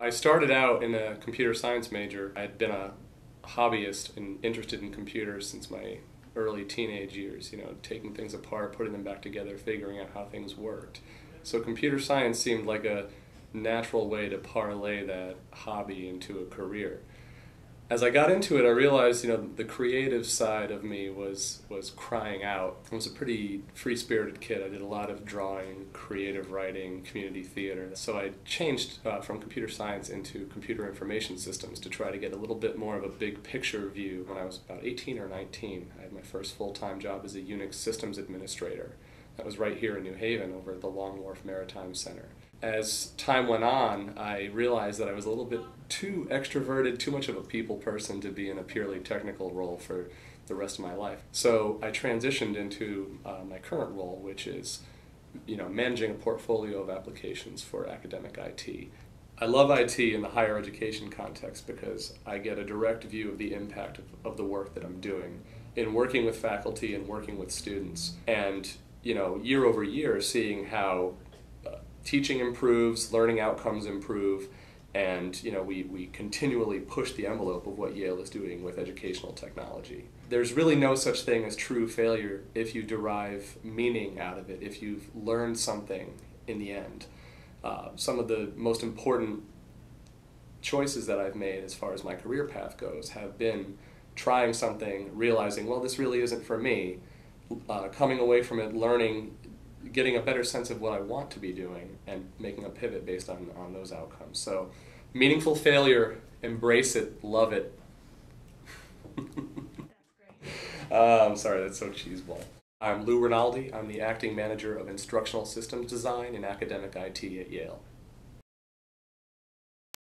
I started out in a computer science major. I had been a hobbyist and interested in computers since my early teenage years, taking things apart, putting them back together, figuring out how things worked. So computer science seemed like a natural way to parlay that hobby into a career. As I got into it, I realized, the creative side of me was crying out. I was a pretty free-spirited kid. I did a lot of drawing, creative writing, community theater. So I changed from computer science into computer information systems to try to get a little bit more of a big picture view. When I was about 18 or 19, I had my first full-time job as a Unix systems administrator. That was right here in New Haven over at the Long Wharf Maritime Center. As time went on, I realized that I was a little bit too extroverted, too much of a people person to be in a purely technical role for the rest of my life. So I transitioned into my current role, which is managing a portfolio of applications for academic IT. I love IT in the higher education context because I get a direct view of the impact of the work that I'm doing in working with faculty and working with students. And year over year, seeing how teaching improves, learning outcomes improve, and we continually push the envelope of what Yale is doing with educational technology. There's really no such thing as true failure if you derive meaning out of it, if you've learned something in the end. Some of the most important choices that I've made as far as my career path goes have been trying something, realizing, well, this really isn't for me, coming away from it, learning, getting a better sense of what I want to be doing, and making a pivot based on those outcomes. So, meaningful failure, embrace it, love it. That's great. I'm sorry, that's so cheeseball. I'm Rinaldi. I'm the acting manager of instructional systems design and academic IT at Yale.